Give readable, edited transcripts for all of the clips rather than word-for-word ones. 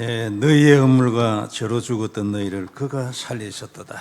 너희의 허물과 죄로 죽었던 너희를 그가 살리셨도다.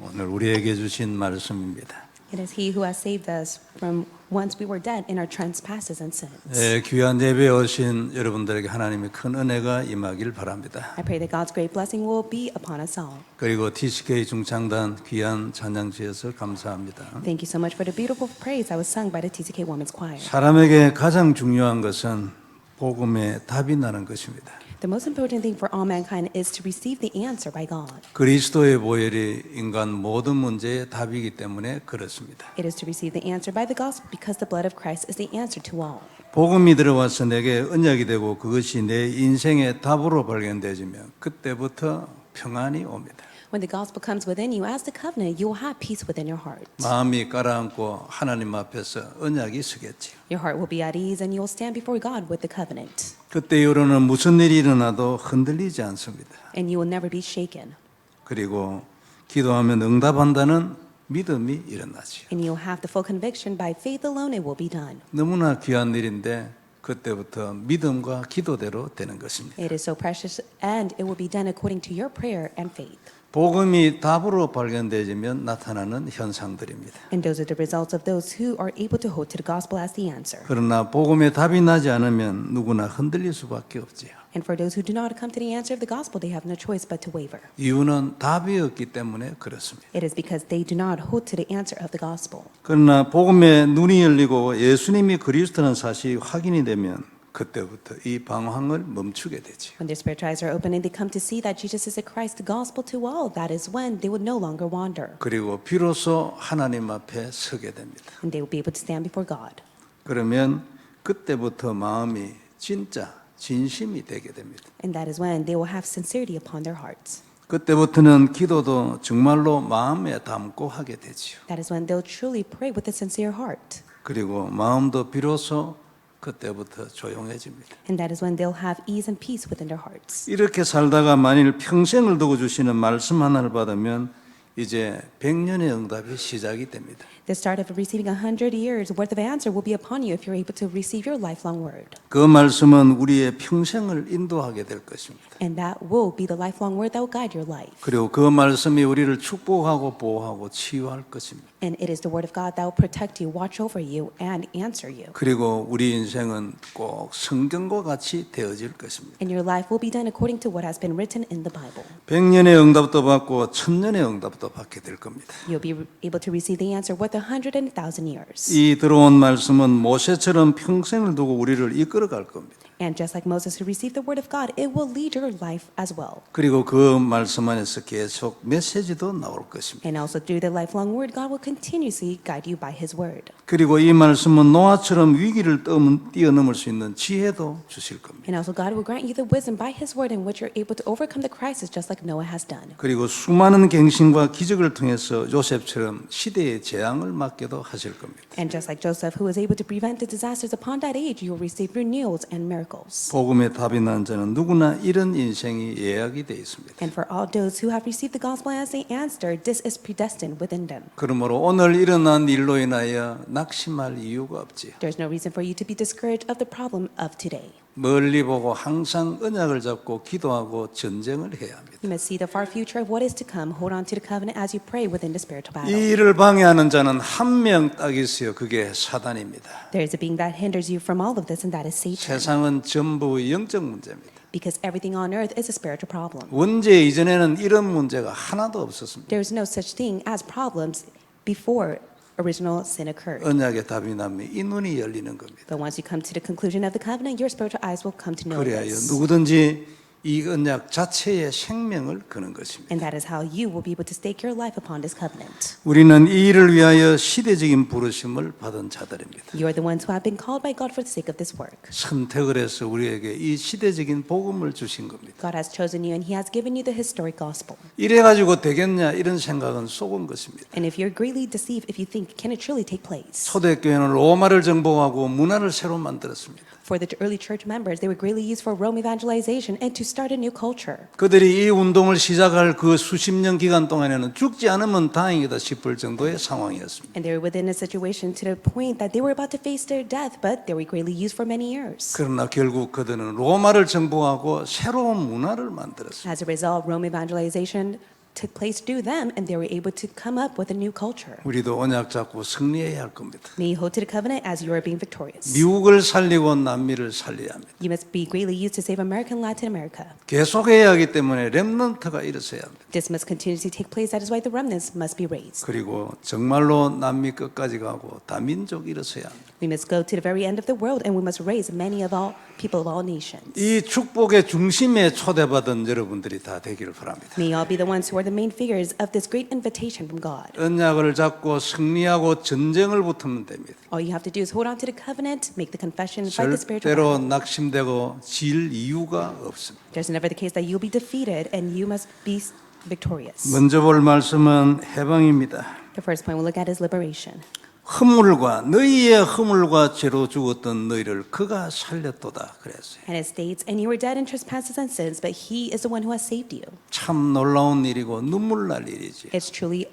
오늘 우리에게 주신 말씀입니다. It is He who has saved us from once we were dead in our trespasses and sins. 귀한 예배에 오신 여러분들에게 하나님의 큰 은혜가 임하길 바랍니다. I pray that God's great blessing will be upon us all. 그리고 TCK 중창단 귀한 찬양 지어서 감사합니다. Thank you so much for the beautiful praise that was sung by the TCK Women's Choir. 사람에게 가장 중요한 것은 복음의 답이 나는 것입니다. The most important thing for all mankind is to receive the answer by God. 그리스도의 보혈이 인간 모든 문제의 답이기 때문에 그렇습니다. It is to receive the answer by the gospel because the blood of Christ is the answer to all. 복음이 들어와서 내게 언약이 되고 그것이 내 인생의 답으로 발견되지면 그때부터 평안이 옵니다. When the gospel comes within you as the covenant, you will have peace within your heart. 마음이 가라앉고 하나님 앞에서 언약이 서겠지요. Your heart will be at ease and you will stand before God with the covenant. 그때 이후로는 무슨 일이 일어나도 흔들리지 않습니다. And you will never be shaken. 그리고 기도하면 응답한다는 믿음이 일어나지요. And you'll have the full conviction by faith alone it will be done. 너무나 귀한 일인데 그때부터 믿음과 기도대로 되는 것입니다. It is so precious and it will be done according to your prayer and faith. 복음이 답으로 발견되지면 나타나는 현상들입니다. And those are the results of those who are able to hold to the gospel as the answer. 그러나 복음의 답이 나지 않으면 누구나 흔들릴 수밖에 없지요. And for those who do not come to the answer of the gospel, they have no choice but to waver. 이유는 답이 없기 때문에 그렇습니다. It is because they do not hold to the answer of the gospel. 그러나 복음의 눈이 열리고 예수님이 그리스도라는 사실이 확인이 되면 그때부터 이 방황을 멈추게 되죠. When their spiritual eyes are open and they come to see that Jesus is the Christ, the gospel to all, that is when they would no longer wander. 그리고 비로소 하나님 앞에 서게 됩니다. And they will be able to stand before God. 그러면 그때부터 마음이 진짜 진심이 되게 됩니다. And that is when they will have sincerity upon their hearts. 그때부터는 기도도 정말로 마음에 담고 하게 되지요. That is when they'll truly pray with a sincere heart. 그리고 마음도 비로소 그때부터 조용해집니다. And that is when they'll have ease and peace within their hearts. 이렇게 살다가 만일 평생을 두고 주시는 말씀 하나를 받으면 이제 100년의 응답이 시작이 됩니다. The start of receiving 100 years worth of answer will be upon you if you're able to receive your lifelong word. 그 말씀은 우리의 평생을 인도하게 될 것입니다. And that will be the lifelong word that will guide your life. 그리고 그 말씀이 우리를 축복하고 보호하고 치유할 것입니다. And it is the word of God that will protect you, watch over you, and answer you. 그리고 우리 인생은 꼭 성경과 같이 되어질 것입니다. And your life will be done according to what has been written in the Bible. 100년의 응답도 받고 1000년의 응답도 받게 될 겁니다. You'll be able to receive the answer worth 100 and 1,000 years. 이 들어온 말씀은 모세처럼 평생을 두고 우리를 이끌어 갈 겁니다. And just like Moses who received the word of God, it will lead your life as well. 그리고 그 말씀 안에서 계속 메시지도 나올 것입니다. And also through the lifelong word, God will continuously guide you by His word. 그리고 이 말씀은 노아처럼 위기를 뛰어넘을 수 있는 지혜도 주실 겁니다. And also God will grant you the wisdom by His word in which you're able to overcome the crisis just like Noah has done. 그리고 수많은 갱신과 기적을 통해서 요셉처럼 시대의 재앙을 막게도 하실 겁니다. And just like Joseph, who was able to prevent the disasters upon that age, you will receive renewals and miracles. 복음의 답이 난 자는 누구나 이런 인생이 예약이 되어 있습니다. And for all those who have received the gospel as the answer, this is predestined within them. 그러므로 오늘 일어난 일로 인하여 낙심할 이유가 없지요. There's no reason for you to be discouraged of the problem of today. 멀리 보고 항상 언약을 잡고 기도하고 전쟁을 해야 합니다. You must see the far future of what is to come. Hold on to the covenant as you pray within the spiritual battle. 이 일을 방해하는 자는 한 명 딱 있어요. 그게 사단입니다. There is a being that hinders you from all of this, and that is Satan. 세상은 전부 영적 문제입니다. Because everything on earth is a spiritual problem. 원죄 이전에는 이런 문제가 하나도 없었습니다. There is no such thing as problems before original sin occurred. 언약의 답이 나면 이 눈이 열리는 겁니다. But once you come to the conclusion of the covenant, your spiritual eyes will come to know 그래야 this. 누구든지 이 언약 자체의 생명을 거는 것입니다. And that is how you will be able to stake your life upon this covenant. 우리는 이 일을 위하여 시대적인 부르심을 받은 자들입니다. You are the ones who have been called by God for the sake of this work. 선택을 해서 우리에게 이 시대적인 복음을 주신 겁니다. God has chosen you and He has given you the historic gospel. 이래가지고 되겠냐 이런 생각은 속은 것입니다. And if you're greatly deceived, if you think, can it truly take place? 초대교회는 로마를 정복하고 문화를 새로 만들었습니다. For the early church members, they were greatly used for Rome evangelization and to start a new culture. 그들이 이 운동을 시작할 그 수십 년 기간 동안에는 죽지 않으면 다행이다 싶을 정도의 상황이었습니다. And they were within a situation to the point that they were about to face their death, but they were greatly used for many years. 그러나 결국 그들은 로마를 정복하고 새로운 문화를 만들었습니다. As a result, Rome evangelization took place through them, and they were able to come up with a new culture. 우리도 언약 잡고 승리해야 할 겁니다. May you hold to the covenant as you are being victorious. 미국을 살리고 남미를 살려야 합니다. You must be greatly used to save America and Latin America. 계속해야 하기 때문에 렘넌트가 일어서야 합니다. This must continue to take place. That is why the remnants must be raised. 그리고 정말로 남미 끝까지 가고 다민족 일어서야 합니다. We must go to the very end of the world, and we must raise many of all people of all nations. 이 축복의 중심에 초대받은 여러분들이 다 되기를 바랍니다. May you all be the ones who are the main figures of this great invitation from God. 언약을 잡고 승리하고 전쟁을 붙으면 됩니다. All you have to do is hold on to the covenant, make the confession, fight the spiritual 절대로 battle. 낙심되고 질 이유가 없습니다. There's never the case that you'll be defeated and you must be victorious. 먼저 볼 말씀은 해방입니다. The first point we'll look at is liberation. 허물과 너희의 허물과 죄로 죽었던 너희를 그가 살렸도다 그랬어요. And it states, and you were dead in trespasses and sins, but he is the one who has saved you. 참 놀라운 일이고 눈물 날 일이지. It's truly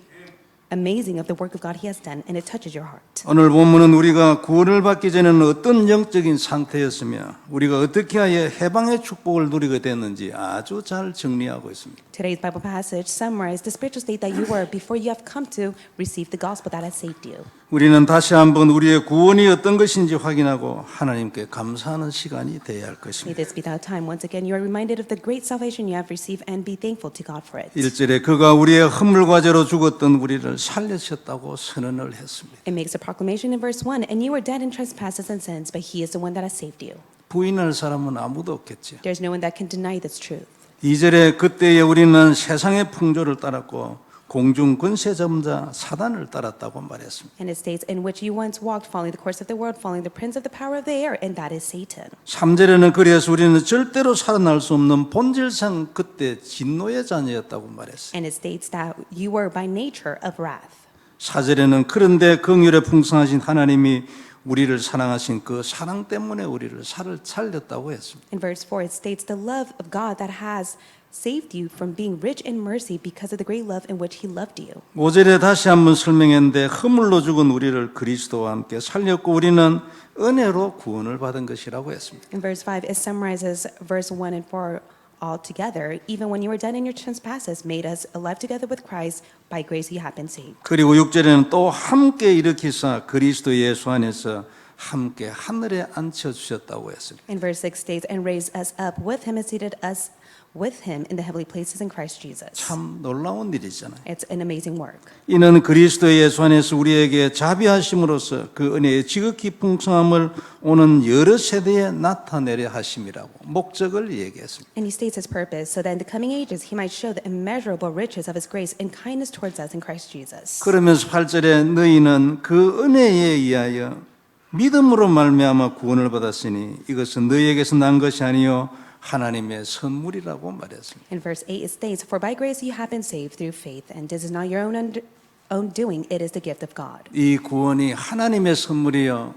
amazing of the work of God he has done, and it touches your heart. 오늘 본문은 우리가 구원을 받기 전에는 어떤 영적인 상태였으며 우리가 어떻게 하여 해방의 축복을 누리게 됐는지 아주 잘 정리하고 있습니다. Today's Bible passage summarizes the spiritual state that you were before you have come to receive the gospel that has saved you. 우리는 다시 한번 우리의 구원이 어떤 것인지 확인하고 하나님께 감사하는 시간이 되어야 할 May 것입니다. this be the time once again you are reminded of the great salvation you have received and be thankful to God for it. 1절에 그가 우리의 허물과 죄로 죽었던 우리를 살려주셨다고 선언을 했습니다. It makes a proclamation in verse 1, and you were dead in trespasses and sins, but he is the one that has saved you. 부인할 사람은 아무도 없겠죠. There's no one that can deny this truth. 2절에 그때에 우리는 세상의 풍조를 따랐고 공중 권세 점자 사단을 따랐다고 말했습니다. And it states, in which you once walked, following the course of the world, following the prince of the power of the air, and that is Satan. 3절에는 그래서 우리는 절대로 살아날 수 없는 본질상 그때 진노의 자녀였다고 말했어요. And it states that you were by nature of wrath. 4절에는 그런데 긍휼에 풍성하신 하나님이 우리를 사랑하신 그 사랑 때문에 우리를 살렸다고 했습니다. In verse 4, it states the love of God that has saved you from being rich in mercy because of the great love in which he loved you. 5절에 다시 한번 설명했는데 허물로 죽은 우리를 그리스도와 함께 살렸고 우리는 은혜로 구원을 받은 것이라고 했습니다. In verse 5, it summarizes verse 1 and 4 all together. Even when you were dead in your trespasses, made us alive together with Christ. By grace you have been saved. 그리고 6절에는 또 함께 일으키사 그리스도 예수 안에서 함께 하늘에 앉혀주셨다고 했습니다. In verse 6 states, and raised us up with him and seated us with him in the heavenly places in Christ Jesus. 참 놀라운 일이잖아요. It's an amazing work. 이는 그리스도 예수 안에서 우리에게 자비하심으로써 그 은혜의 지극히 풍성함을 오는 여러 세대에 나타내려 하심이라고 목적을 얘기했습니다. And he states his purpose, so that in the coming ages he might show the immeasurable riches of his grace and kindness towards us in Christ Jesus. 그러면서 8절에 너희는 그 은혜에 의하여 믿음으로 말미암아 구원을 받았으니 이것은 너희에게서 난 것이 아니요 하나님의 선물이라고 말했습니다. In verse 8 it states, for by grace you have been saved through faith, and this is not your own doing, it is the gift of God. 이 구원이 하나님의 선물이요.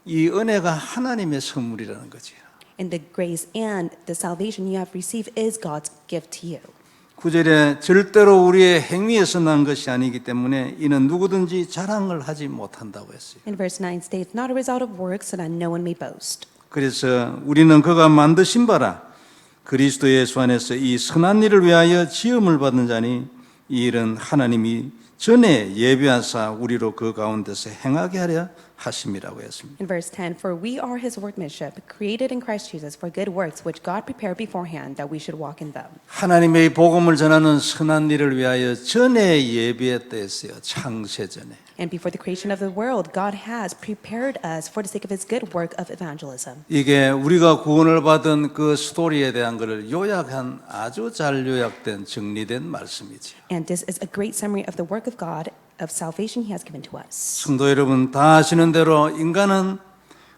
이 은혜가 하나님의 선물이라는 거죠. And the grace and the salvation you have received is God's gift to you. 9절에 절대로 우리의 행위에서 난 것이 아니기 때문에 이는 누구든지 자랑을 하지 못한다고 했어요. In verse 9 states, not a result of works, so that no one may boast. 그래서 우리는 그가 만드신 바라 그리스도 예수 안에서 이 선한 일을 위하여 지음을 받은 자니 이 일은 하나님이 전에 예비하사 우리로 그 가운데서 행하게 하려 하심이라고 했습니다. In verse 10, for we are his workmanship, created in Christ Jesus for good works, which God prepared beforehand that we should walk in them. 하나님의 복음을 전하는 선한 일을 위하여 전에 예비했다 했어요. 창세 전에. And before the creation of the world, God has prepared us for the sake of his good work of evangelism. 이게 우리가 구원을 받은 그 스토리에 대한 것을 요약한 아주 잘 요약된 정리된 말씀이지. And this is a great summary of the work of God of salvation he has given to us. 성도 여러분 다 아시는 대로 인간은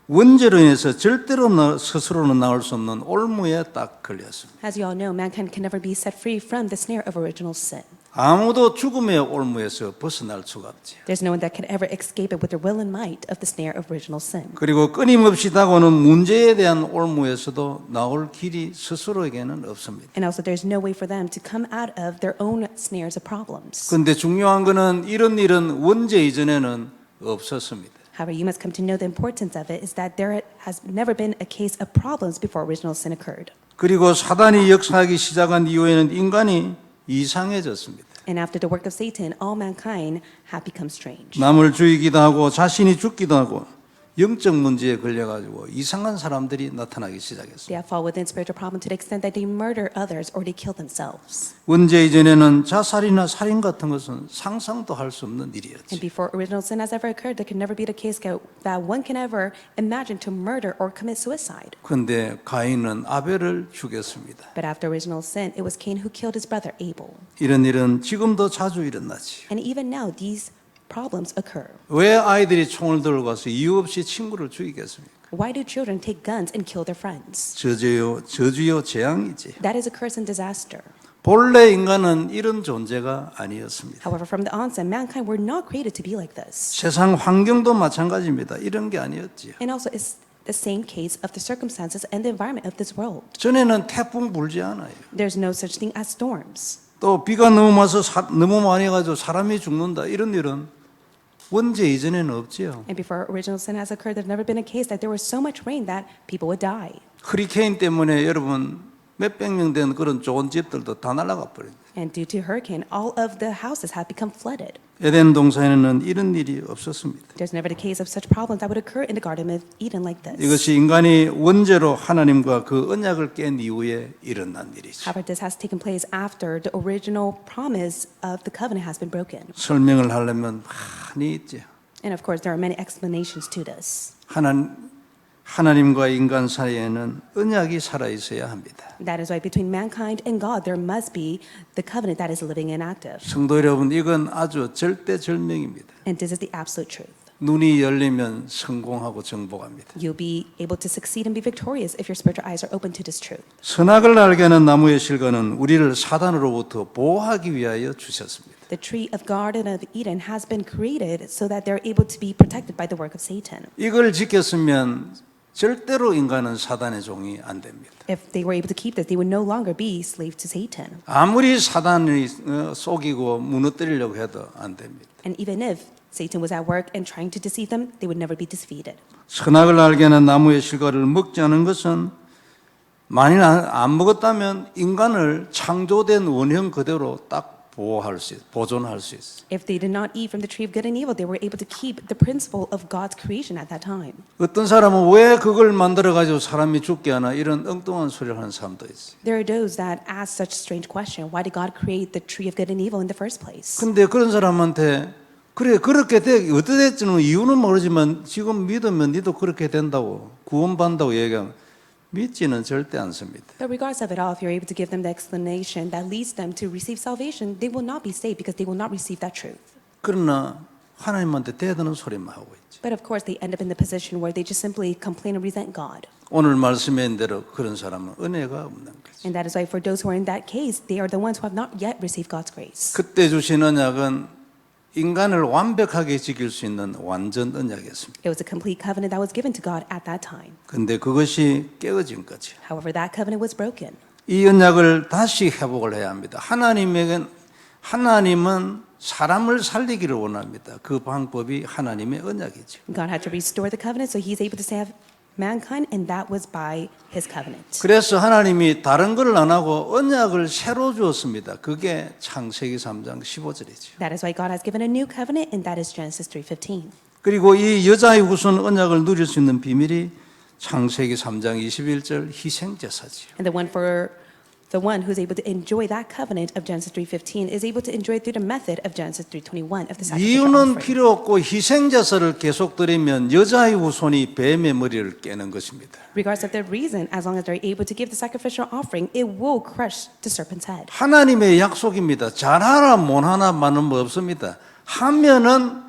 원죄로 인해서 절대로 스스로는 나올 수 없는 올무에 딱 걸렸습니다. As you all know, mankind can never be set free from the snare of original sin. 아무도 죽음의 올무에서 벗어날 수가 없지. There's no one that can ever escape it with their will and might of the snare of original sin. 그리고 끊임없이 다가오는 문제에 대한 올무에서도 나올 길이 스스로에게는 없습니다. And also, there's no way for them to come out of their own snares of problems. 그런데 중요한 것은 이런 일은 원죄 이전에는 없었습니다. However, you must come to know the importance of it is that there has never been a case of problems before original sin occurred. 그리고 사단이 역사하기 시작한 이후에는 인간이 이상해졌습니다. And after the work of Satan, all mankind have become strange. 남을 죽이기도 하고 자신이 죽기도 하고 영적 문제에 걸려가지고 이상한 사람들이 나타나기 They 시작했습니다. have fallen within spiritual problem to the extent that they murder others or they kill themselves. 원죄 이전에는 자살이나 살인 같은 것은 상상도 할 수 없는 And 일이었지. before original sin has ever occurred, there can never be the case that one can ever imagine to murder or commit suicide. 그런데 가인은 아벨을 죽였습니다. But after original sin, it was Cain who killed his brother Abel. 이런 일은 지금도 자주 일어나지. And even now, these problems occur. 왜 아이들이 총을 들고 가서 이유 없이 친구를 죽이겠습니까? Why do children take guns and kill their friends? 저주요 재앙이지. That is a curse and disaster. 본래 인간은 이런 존재가 아니었습니다. However, from the onset, mankind were not created to be like this. 세상 환경도 마찬가지입니다. 이런 게 아니었지요. And also, it's the same case of the circumstances and the environment of this world. 전에는 태풍 불지 않아요. There's no such thing as storms. 또 비가 너무 와서 너무 많이 가지고 사람이 죽는다. 이런 일은 원죄 이전에는 없지요. And before original sin has occurred, there's never been a case that there was so much rain that people would die. 허리케인 때문에 여러분 몇백 명 된 그런 좋은 집들도 다 날아가 버립니다. And due to hurricane, all of the houses have become flooded. 에덴 동산에는 이런 일이 없었습니다. There's never the case of such problems that would occur in the Garden of Eden like this. 이것이 인간이 원죄로 하나님과 그 언약을 깬 이후에 일어난 일이죠. However, this has taken place after the original promise of the covenant has been broken. 설명을 하려면 많이 있죠. And of course, there are many explanations to this. 하나님과 인간 사이에는 언약이 살아 있어야 합니다. That is why between mankind and God, there must be the covenant that is living and active. 성도 여러분, 이건 아주 절대절명입니다. And this is the absolute truth. 눈이 열리면 성공하고 정복합니다. You'll be able to succeed and be victorious if your spiritual eyes are open to this truth. 선악을 알게 하는 나무의 실과는 우리를 사단으로부터 보호하기 위하여 주셨습니다. The tree of Garden of Eden has been created so that they're able to be protected by the work of Satan. 이걸 지켰으면 절대로 인간은 사단의 종이 안 됩니다. If they were able to keep this, they would no longer be slave to Satan. 아무리 사단이 속이고 무너뜨리려고 해도 안 됩니다. And even if Satan was at work and trying to deceive them, they would never be defeated. 선악을 알게 하는 나무의 실과를 먹지 않은 것은 만일 안 먹었다면 인간을 창조된 원형 그대로 딱 보존할 수 있어요. If they did not eat from the tree of good and evil, they were able to keep the principle of God's creation at that time. 어떤 사람은 왜 그걸 만들어 가지고 사람이 죽게 하나 이런 엉뚱한 소리를 하는 사람도 있어요. There are those that ask such strange question, why did God create the tree of good and evil in the first place? 근데 그런 사람한테 그래 그렇게 돼 어떻게 될지는 이유는 모르지만 지금 믿으면 니도 그렇게 된다고 구원받는다고 얘기하면 믿지는 절대 않습니다. But regardless of it all, if you're able to give them the explanation that leads them to receive salvation, they will not be saved because they will not receive that truth. 그러나 하나님한테 대드는 소리만 하고 있죠. But of course, they end up in the position where they just simply complain and resent God. 오늘 말씀인 대로 그런 사람은 은혜가 없는 거죠. And that is why for those who are in that case, they are the ones who have not yet received God's grace. 그때 주신 언약은 인간을 완벽하게 지킬 수 있는 완전 언약이었습니다. It was a complete covenant that was given to God at that time. 근데 그것이 깨어진 거죠. However, that covenant was broken. 이 언약을 다시 회복을 해야 합니다. 하나님은 사람을 살리기를 원합니다. 그 방법이 하나님의 언약이죠. God had to restore the covenant so he's able to save mankind, and that was by his covenant. 그래서 하나님이 다른 걸 안 하고 언약을 새로 주었습니다. 그게 창세기 3장 15절이죠. That is why God has given a new covenant, and that is Genesis 3:15. 그리고 이 여자의 후손 언약을 누릴 수 있는 비밀이 창세기 3장 21절 희생제사지요. And the one who's able to enjoy that covenant of Genesis 3:15 is able to enjoy it through the method of Genesis 3:21 of the sacrificial 이유는 offering. 필요 없고 희생제사를 계속 드리면 여자의 후손이 뱀의 머리를 깨는 것입니다. Regardless of the reason, as long as they're able to give the sacrificial offering, it will crush the serpent's head. 하나님의 약속입니다. 잘하나 못하나 많은 뭐 없습니다. 하면은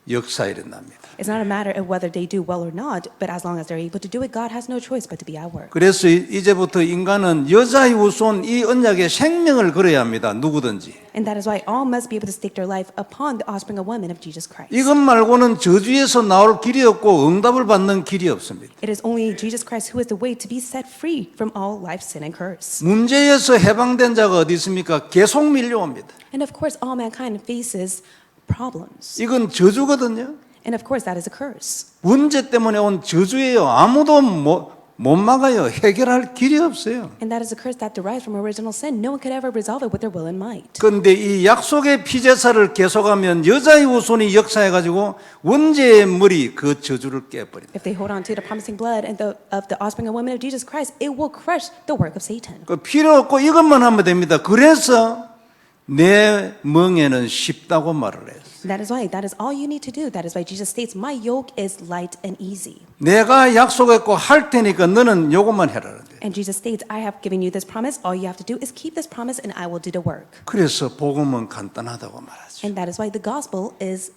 역사 일어납니다. It's not a matter of whether they do well or not, but as long as they're able to do it, God has no choice but to be at work. 그래서 이제부터 인간은 여자의 후손 이 언약에 생명을 걸어야 합니다. 누구든지. And that is why all must be able to stake their life upon the offspring of women of Jesus Christ. 이것 말고는 저주에서 나올 길이 없고 응답을 받는 길이 없습니다. It is only Jesus Christ who is the way to be set free from all life's sin and curse. 문제에서 해방된 자가 어디 있습니까? 계속 밀려옵니다. And of course, all mankind faces problems. 이건 저주거든요. And of course, that is a curse. 문제 때문에 온 저주예요. 아무도 못 막아요. 해결할 길이 없어요. And that is a curse that derives from original sin. No one could ever resolve it with their will and might. 그런데 이 약속의 피제사를 계속하면 여자의 후손이 역사해가지고 원죄의 머리 그 저주를 깨버립니다. If they hold on to the promising blood and of the offspring of women of Jesus Christ, it will crush the work of Satan. 그 필요 없고 이것만 하면 됩니다. 그래서 내 멍에는 쉽다고 말을 해요. That is why, that is all you need to do. That is why Jesus states, my yoke is light and easy. 내가 약속했고 할 테니까 너는 요것만 해라. And Jesus states, I have given you this promise. All you have to do is keep this promise and I will do the work. 그래서 복음은 간단하다고 말하죠. And that is why the gospel is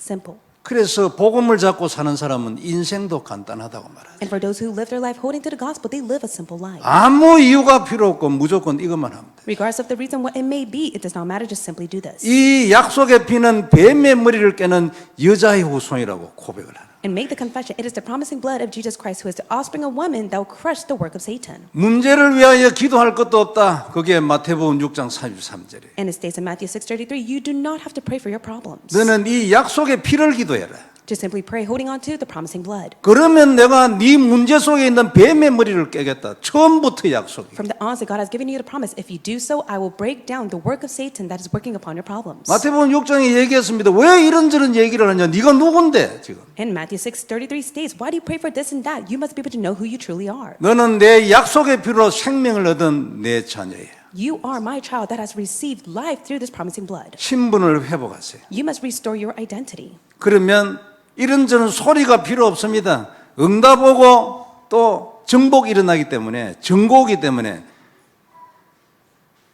simple. 그래서 복음을 잡고 사는 사람은 인생도 간단하다고 말하죠. And for those who live their life holding to the gospel, they live a simple life. 아무 이유가 필요 없고 무조건 이것만 합니다. Regardless of the reason what it may be, it does not matter, just simply do this. 이 약속의 피는 뱀의 머리를 깨는 여자의 후손이라고 고백을 하는. And make the confession, it is the promising blood of Jesus Christ who is the offspring of woman that will crush the work of Satan. 문제를 위하여 기도할 것도 없다. 그게 마태복음 6장 33절이에요. And it states in Matthew 6:33, you do not have to pray for your problems. 너는 이 약속의 피를 기도해라. Just simply pray holding on to the promising blood. 그러면 내가 네 문제 속에 있는 뱀의 머리를 깨겠다. 처음부터 약속이. From the onset, God has given you the promise. If you do so, I will break down the work of Satan that is working upon your problems. 마태복음 6장에 얘기했습니다. 왜 이런저런 얘기를 하냐? 네가 누군데 지금? And Matthew 6:33 states, why do you pray for this and that? You must be able to know who you truly are. 너는 내 약속의 피로 생명을 얻은 내 자녀예요. You are my child that has received life through this promising blood. 신분을 회복하세요. You must restore your identity. 그러면 이런저런 소리가 필요 없습니다. 응답 오고 또 정복이 일어나기 때문에 정곡이기 때문에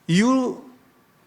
이유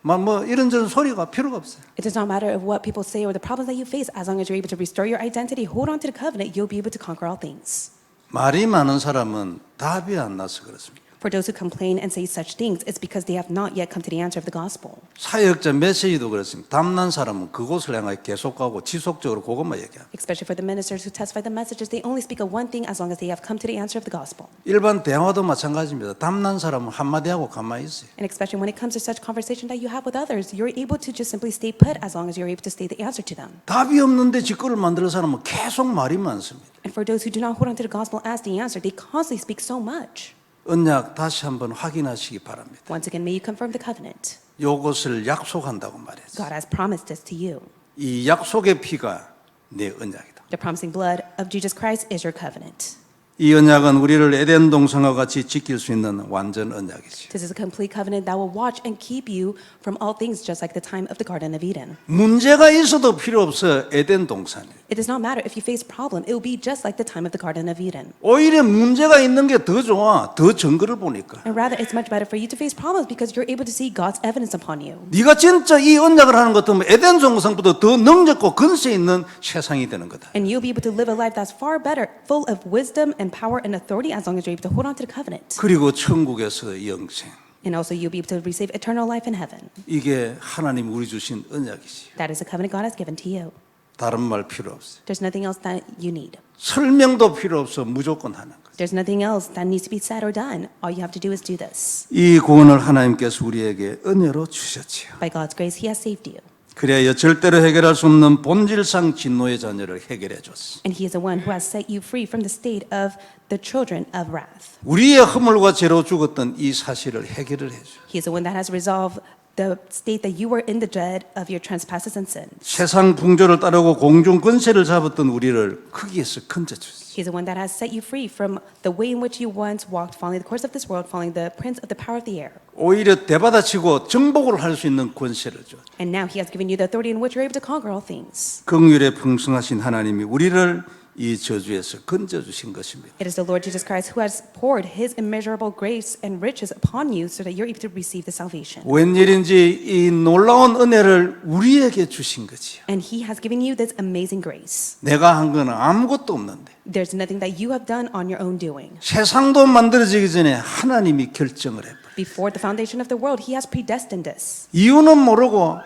뭐 이런저런 소리가 필요가 없어요. It does not matter of what people say or the problems that you face. As long as you're able to restore your identity, hold on to the covenant, you'll be able to conquer all things. 말이 많은 사람은 답이 안 나서 그렇습니다. For those who complain and say such things, it's because they have not yet come to the answer of the gospel. 사역자 메시지도 그렇습니다. 담난 사람은 그곳을 향하여 계속 가고 지속적으로 그것만 얘기합니다. Especially for the ministers who testify the messages, they only speak of one thing as long as they have come to the answer of the gospel. 일반 대화도 마찬가지입니다. 담난 사람은 한마디 하고 가만히 있어요. And especially when it comes to such conversation that you have with others, you're able to just simply stay put as long as you're able to stay the answer to them. 답이 없는데 지거를 만드는 사람은 계속 말이 많습니다. And for those who do not hold on to the gospel as the answer, they constantly speak so much. 언약 다시 한번 확인하시기 바랍니다. Once again, may you confirm the covenant. 이것을 약속한다고 말했어요. God has promised this to you. 이 약속의 피가 내 언약이다. The promising blood of Jesus Christ is your covenant. 이 언약은 우리를 에덴 동산과 같이 지킬 수 있는 완전 언약이죠. This is a complete covenant that will watch and keep you from all things just like the time of the Garden of Eden. 문제가 있어도 필요 없어요. 에덴 동산이. It does not matter if you face problem, it will be just like the time of the Garden of Eden. 오히려 문제가 있는 게 더 좋아. 더 증거를 보니까. And rather, it's much better for you to face problems because you're able to see God's evidence upon you. 네가 진짜 이 언약을 하는 것 같으면 에덴 동산보다 더 능력과 근세 있는 세상이 되는 거다. And you'll be able to live a life that's far better, full of wisdom and power and authority as long as you're able to hold on to the covenant. 그리고 천국에서 영생. And also, you'll be able to receive eternal life in heaven. 이게 하나님 우리 주신 언약이지. That is the covenant God has given to you. 다른 말 필요 없어요. There's nothing else that you need. 설명도 필요 없어. 무조건 하는 거. There's nothing else that needs to be said or done. All you have to do is do this. 이 구원을 하나님께서 우리에게 은혜로 주셨지요. By God's grace, He has saved you. 그래야 절대로 해결할 수 없는 본질상 진노의 자녀를 해결해 줬어. And He is the one who has set you free from the state of the children of wrath. 우리의 허물과 죄로 죽었던 이 사실을 해결을 해줘. He is the one that has resolved the state that you were in the dread of your trespasses and sins. 세상 풍조를 따르고 공중 권세를 잡았던 우리를 크기에서 건져줬어. He is the one that has set you free from the way in which you once walked, following the course of this world, following the prince of the power of the air. 오히려 대받아치고 정복을 할 수 있는 권세를 줘. And now He has given you the authority in which you're able to conquer all things. 긍휼에 풍성하신 하나님이 우리를 이 저주에서 건져주신 것입니다. It is the Lord Jesus Christ who has poured his immeasurable grace and riches upon you so that you're able to receive the salvation. 웬일인지 이 놀라운 은혜를 우리에게 주신 거지요. And he has given you this amazing grace. 내가 한 거는 아무것도 없는데 There's nothing that you have done on your own doing. 세상도 만들어지기 전에 하나님이 결정을 해버려요. Before the foundation of the world, he has predestined us. 이유는 모르고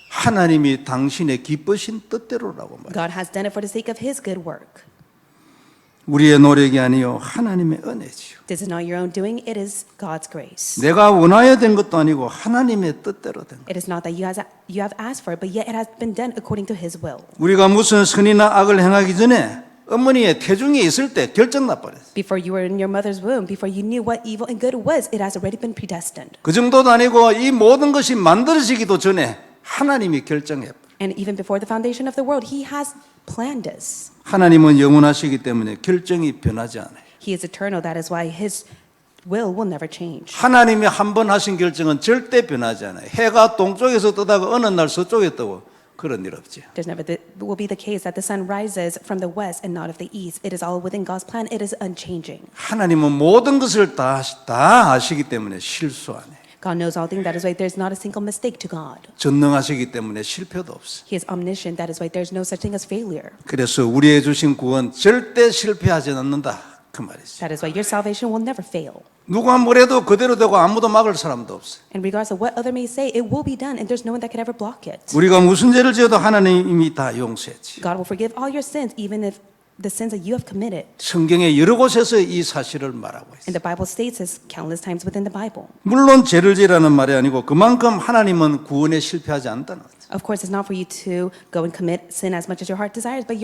하나님이 당신의 기쁘신 뜻대로라고 말해요. God has done it for the sake of his good work. 우리의 노력이 아니요 하나님의 은혜지요. This is not your own doing, it is God's grace. 내가 원하여 된 것도 아니고 하나님의 뜻대로 된 것. It is not that you have asked for it, but yet it has been done according to his will. 우리가 무슨 선이나 악을 행하기 전에 어머니의 태중에 있을 때 결정 나버렸어요. Before you were in your mother's womb, before you knew what evil and good was, it has already been predestined. 그 정도도 아니고 이 모든 것이 만들어지기도 전에 하나님이 결정해버려요. And even before the foundation of the world, he has planned us. 하나님은 영원하시기 때문에 결정이 변하지 않아요. He is eternal. That is why his will never change. 하나님이 한 번 하신 결정은 절대 변하지 않아요. 해가 동쪽에서 뜨다가 어느 날 서쪽에 뜨고 그런 일 없지. There's never will be the case that the sun rises from the west and not of the east. It is all within God's plan. It is unchanging. 하나님은 모든 것을 다 아시기 때문에 실수 안 해요. God knows all things. That is why there's not a single mistake to God. 전능하시기 때문에 실패도 없어요. He is omniscient. That is why there's no such thing as failure. 그래서 우리의 주신 구원 절대 실패하지 않는다 그 말이죠. That is why your salvation will never fail. 누가 뭐래도 그대로 되고 아무도 막을 사람도 없어요. And regardless of what other may say, it will be done, and there's no one that could ever block it. 우리가 무슨 죄를 지어도 하나님이 다 용서했지. God will forgive all your sins, even if the sins that you have committed. 성경의 여러 곳에서 이 사실을 말하고 있어요. And the Bible states this countless times within the Bible. 물론 죄를 지라는 말이 아니고 그만큼 하나님은 구원에 실패하지 않다는 거죠. Of course, it's not for you to go and commit sin as much as your heart desires, but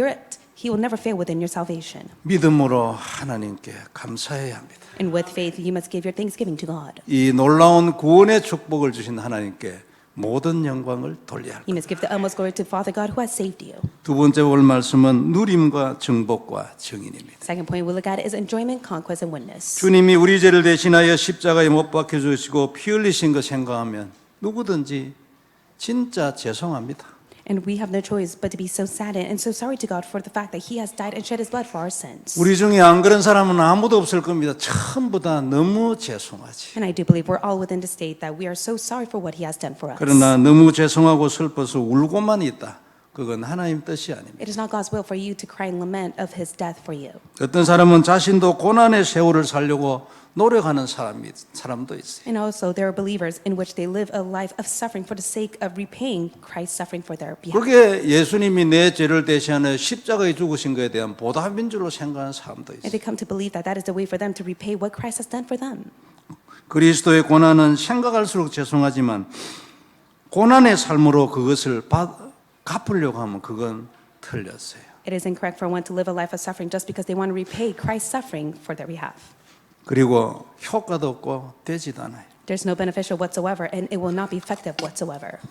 He will never fail within your salvation. 믿음으로 하나님께 감사해야 합니다. And with faith, you must give your thanksgiving to God. 이 놀라운 구원의 축복을 주신 하나님께 모든 영광을 돌려야 합니다. You must give the utmost glory to Father God who has saved you. 두 번째 볼 말씀은 누림과 정복과 증인입니다. Second point we'll look at is enjoyment, conquest, and witness. 주님이 우리 죄를 대신하여 십자가에 못 박혀 주시고 피 흘리신 것 생각하면 누구든지 진짜 죄송합니다. And we have no choice but to be so saddened and so sorry to God for the fact that He has died and shed His blood for our sins. 우리 중에 안 그런 사람은 아무도 없을 겁니다. 전부 다 너무 죄송하지. And I do believe we're all within the state that we are so sorry for what He has done for us. 그러나 너무 죄송하고 슬퍼서 울고만 있다. 그건 하나님 뜻이 아닙니다. It is not God's will for you to cry and lament of His death for you. 어떤 사람은 자신도 고난의 세월을 살려고 노력하는 사람도 있어요. And also there are believers in which they live a life of suffering for the sake of repaying Christ's suffering for their behalf. 그게 예수님이 내 죄를 대신하여 십자가에 죽으신 것에 대한 보답인 줄로 생각하는 사람도 And 있어요. they come to believe that that is the way for them to repay what Christ has done for them. 그리스도의 고난은 생각할수록 죄송하지만 고난의 삶으로 그것을 갚으려고 하면 그건 틀렸어요. It is incorrect for one to live a life of suffering just because they want to repay Christ's suffering for their behalf. 그리고 효과도 없고 되지도 않아요. There's no beneficial whatsoever, and it will not be effective whatsoever.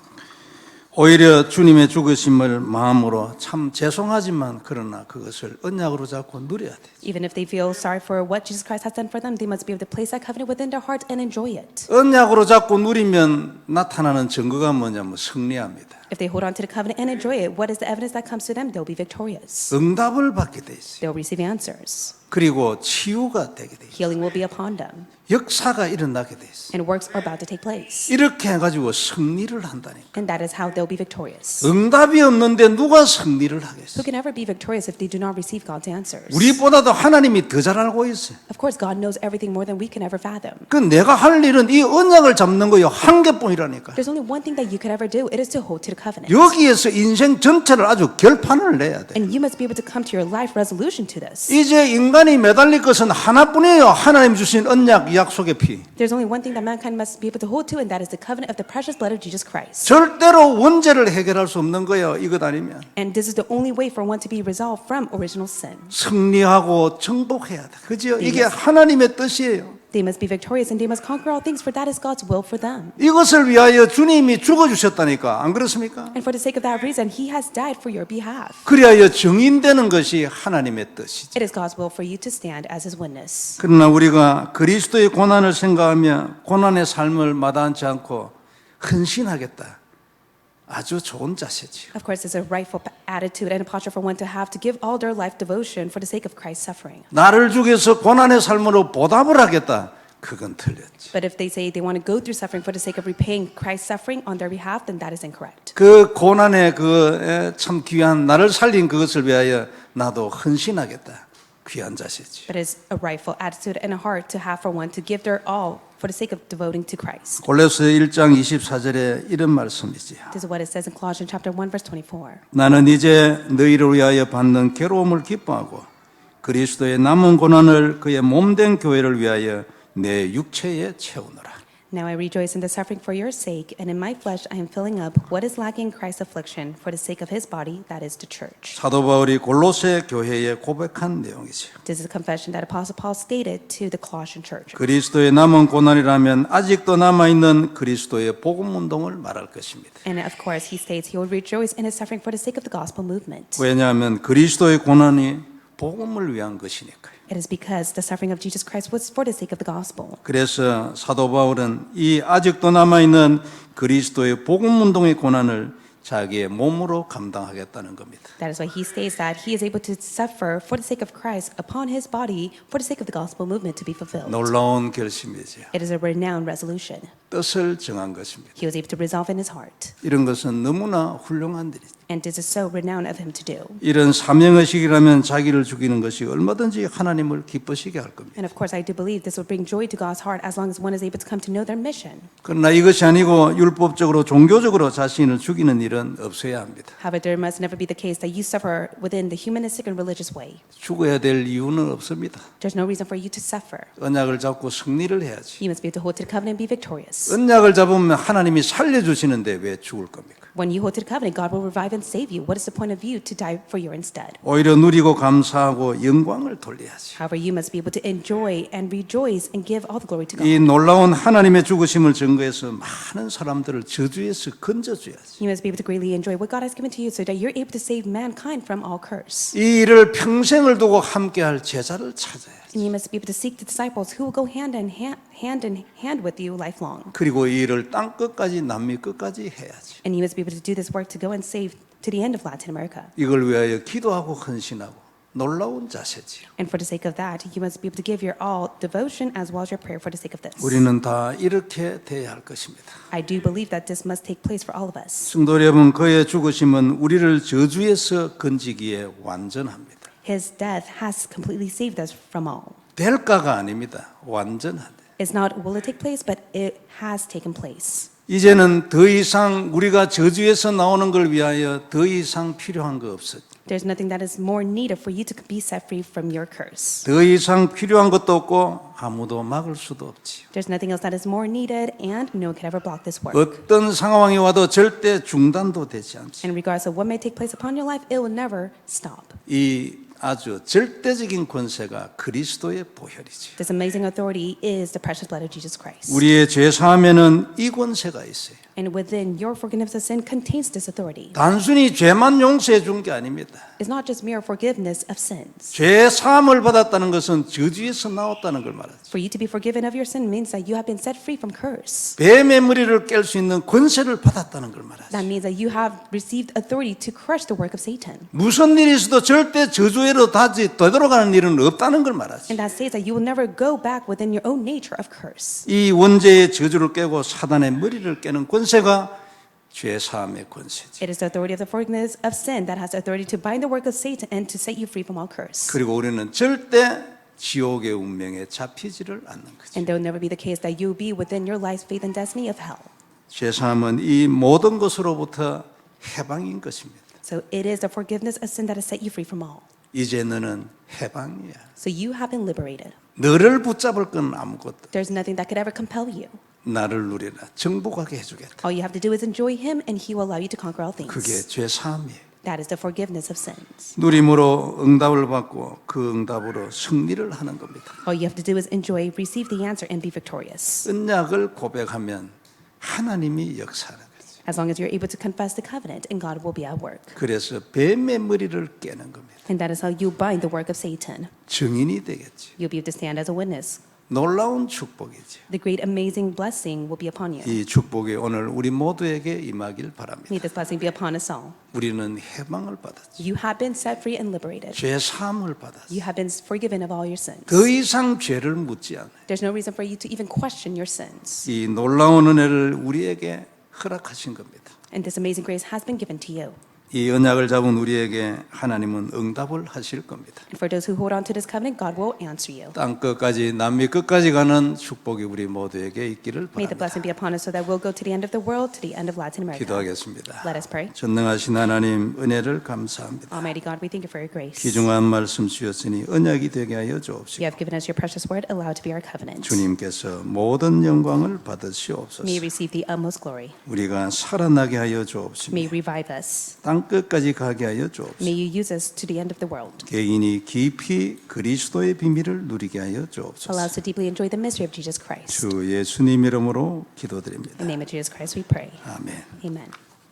오히려 주님의 죽으심을 마음으로 참 죄송하지만 그러나 그것을 언약으로 잡고 누려야 돼. Even if they feel sorry for what Jesus Christ has done for them, they must be able to place that covenant within their heart and enjoy it. 언약으로 잡고 누리면 나타나는 증거가 뭐냐면 승리합니다. If they hold on to the covenant and enjoy it, what is the evidence that comes to them? They'll be victorious. 응답을 받게 돼 있어요. They'll receive answers. 그리고 치유가 되게 돼 있어요. Healing will be upon them, 역사가 일어나게 돼 있어요. and works are about to take place. 이렇게 해가지고 승리를 한다니까. And that is how they'll be victorious. 응답이 없는데 누가 승리를 Who 하겠어요? can ever be victorious if they do not receive God's answers? 우리보다도 하나님이 더 잘 알고 있어요. Of course, God knows everything more than we can ever fathom. 그 내가 할 일은 이 언약을 잡는 거요 한 개뿐이라니까. There's only one thing that you could ever do. It is to hold to the covenant. 여기에서 인생 전체를 아주 결판을 내야 돼. And you must be able to come to your life resolution to this. 이제 인간이 매달릴 것은 하나뿐이에요. 하나님 주신 언약 약속의 피. There's only one thing that mankind must be able to hold to, and that is the covenant of the precious blood of Jesus Christ. 절대로 원죄를 해결할 수 없는 거예요. 이것 아니면. And this is the only way for one to be resolved from original sin. 승리하고 정복해야 돼. 그죠? 이게 하나님의 뜻이에요. They must be victorious and they must conquer all things, for that is God's will for them. 이것을 위하여 주님이 죽어주셨다니까. 안 그렇습니까? And for the sake of that reason, He has died for your behalf. 그리하여 증인되는 것이 하나님의 뜻이죠. It is God's will for you to stand as His witness. 그러나 우리가 그리스도의 고난을 생각하며 고난의 삶을 마다하지 않고 헌신하겠다. 아주 좋은 자세지요. Of course, it's a rightful attitude and a posture for one to have to give all their life devotion for the sake of Christ's suffering. 나를 죽여서 고난의 삶으로 보답을 하겠다. 그건 틀렸지. But if they say they want to go through suffering for the sake of repaying Christ's suffering on their behalf, then that is incorrect. 그 고난의 참 귀한 나를 살린 그것을 위하여 나도 헌신하겠다. 귀한 자세지. But it's a rightful attitude and a heart to have for one to give their all for the sake of devoting to Christ. 골로새 1장 24절에 이런 말씀이지. This is what it says in Colossians chapter 1 verse 24. 나는 이제 너희를 위하여 받는 괴로움을 기뻐하고 그리스도의 남은 고난을 그의 몸된 교회를 위하여 내 육체에 채우노라. Now I rejoice in the suffering for your sake, and in my flesh I am filling up what is lacking in Christ's affliction for the sake of his body, that is the church. 사도 바울이 골로새 교회에 고백한 내용이죠. This is a confession that Apostle Paul stated to the Colossian church. 그리스도의 남은 고난이라면 아직도 남아있는 그리스도의 복음 운동을 말할 것입니다. And of course, he states he will rejoice in his suffering for the sake of the gospel movement. 왜냐하면 그리스도의 고난이 복음을 위한 것이니까요. It is because the suffering of Jesus Christ was for the sake of the gospel. 그래서 사도 바울은 이 아직도 남아있는 그리스도의 복음 운동의 고난을 자기의 몸으로 감당하겠다는 겁니다. That is why he states that he is able to suffer for the sake of Christ upon his body for the sake of the gospel movement to be fulfilled. 놀라운 결심이죠. It is a renowned resolution. 뜻을 정한 것입니다. He was able to resolve in his heart. 이런 것은 너무나 훌륭한 일이죠. And this is so renowned of him to do. 이런 사명의식이라면 자기를 죽이는 것이 얼마든지 하나님을 기쁘시게 할 겁니다. And of course, I do believe this will bring joy to God's heart as long as one is able to come to know their mission. 그러나 이것이 아니고 율법적으로 종교적으로 자신을 죽이는 일은 없어야 합니다. However, there must never be the case that you suffer within the humanistic and religious way. 죽어야 될 이유는 없습니다. There's no reason for you to suffer. 언약을 잡고 승리를 해야지. You must be able to hold to the covenant and be victorious. 언약을 잡으면 하나님이 살려주시는데 왜 죽을 겁니까? When you hold to the covenant, God will revive and save you. What is the point of you to die for you instead? 오히려 누리고 감사하고 영광을 돌려야지. However, you must be able to enjoy and rejoice and give all the glory to 이 God. 놀라운 하나님의 죽으심을 증거해서 많은 사람들을 저주에서 건져줘야지. You must be able to greatly enjoy what God has given to you so that you're able to save mankind from all curse. 이 일을 평생을 두고 함께할 제자를 찾아야지. And you must be able to seek the disciples who will go hand in hand with you lifelong. 그리고 이 일을 땅 끝까지 남미 끝까지 해야지. And you must be able to do this work to go and save to the end of Latin America. 이걸 위하여 기도하고 헌신하고 놀라운 자세지요. And for the sake of that, you must be able to give your all devotion as well as your prayer for the sake of this. 우리는 다 이렇게 돼야 할 것입니다. I do believe that this must take place for all of us. 성도 여러분, 그의 죽으심은 우리를 저주에서 건지기에 완전합니다. His death has completely saved us from all. 될까가 아닙니다. 완전하다. It's not will it take place, but it has taken place. 이제는 더 이상 우리가 저주에서 나오는 걸 위하여 더 이상 필요한 거 없어요. There's nothing that is more needed for you to be set free from your curse. 더 이상 필요한 것도 없고 아무도 막을 수도 없지요. There's nothing else that is more needed, and no one can ever block this work. 어떤 상황이 와도 절대 중단도 되지 않지. And regardless of what may take place upon your life, it will never stop. 이 아주 절대적인 권세가 그리스도의 보혈이죠. This amazing authority is the precious blood of Jesus Christ. 우리의 죄 사함에는 이 권세가 있어요. And within your forgiveness of sin contains this authority. 단순히 죄만 용서해 준 게 아닙니다. It's not just mere forgiveness of sins. 죄 사함을 받았다는 것은 저주에서 나왔다는 걸 말하죠. For you to be forgiven of your sin means that you have been set free from curse. 뱀의 머리를 깰 수 있는 권세를 받았다는 걸 말하죠. That means that you have received authority to crush the work of Satan. 무슨 일이 있어도 절대 저주로 다시 되돌아가는 일은 없다는 걸 말하죠. And that says that you will never go back within your own nature of curse. 이 원죄의 저주를 깨고 사단의 머리를 깨는 권세가 죄 사함의 권세죠. It is the authority of the forgiveness of sin that has authority to bind the work of Satan and to set you free from all curse. 그리고 우리는 절대 지옥의 운명에 잡히지를 않는 거죠. And there will never be the case that you will be within your life's fate and destiny of hell. 죄 사함은 이 모든 것으로부터 해방인 것입니다. So it is the forgiveness of sin that has set you free from all. 이제 너는 해방이야. So you have been liberated. 너를 붙잡을 건 아무것도. There's nothing that could ever compel you. 나를 누리라. 정복하게 해주겠다. All you have to do is enjoy him and he will allow you to conquer all things. 그게 죄 사함이에요. That is the forgiveness of sins. 누림으로 응답을 받고 그 응답으로 승리를 하는 겁니다. All you have to do is enjoy, receive the answer and be victorious. 언약을 고백하면 하나님이 역사하는 거죠. As long as you're able to confess the covenant and God will be at work. 그래서 뱀의 머리를 깨는 겁니다. And that is how you bind the work of Satan. 증인이 되겠지. You'll be able to stand as a witness. 놀라운 축복이지. The great amazing blessing will be upon you. 이 축복이 오늘 우리 모두에게 임하길 바랍니다. May this blessing be upon us all. 우리는 해방을 받았지. You have been set free and liberated. 죄 사함을 받았지. You have been forgiven of all your sins. 더 이상 죄를 묻지 않아. There's no reason for you to even question your sins. 이 놀라운 은혜를 우리에게 허락하신 겁니다. And this amazing grace has been given to you. 이 언약을 잡은 우리에게 하나님은 응답을 하실 겁니다. And for those who hold on to this covenant, God will answer you. 땅 끝까지 남미 끝까지 가는 축복이 우리 모두에게 있기를 May the 바랍니다. blessing be upon us so that we'll go to the end of the world, to the end of Latin America. 기도하겠습니다. Let us pray. 전능하신 하나님 은혜를 감사합니다. Almighty God, we thank you for your grace. 귀중한 말씀 주셨으니 언약이 되게 하여 You 주옵시고 have given us your precious word, allow it to be our covenant. 주님께서 모든 영광을 May 받으시옵소서. you receive the utmost glory. 우리가 살아나게 하여 주옵시고 May you revive us. 땅 끝까지 가게 하여 주옵소서. May you use us to the end of the world. 개인이 깊이 그리스도의 비밀을 누리게 하여 Allow 주옵소서. us to deeply enjoy the mystery of Jesus Christ. 주 예수님 이름으로 기도드립니다. In the name of Jesus Christ we pray. 아멘. Amen.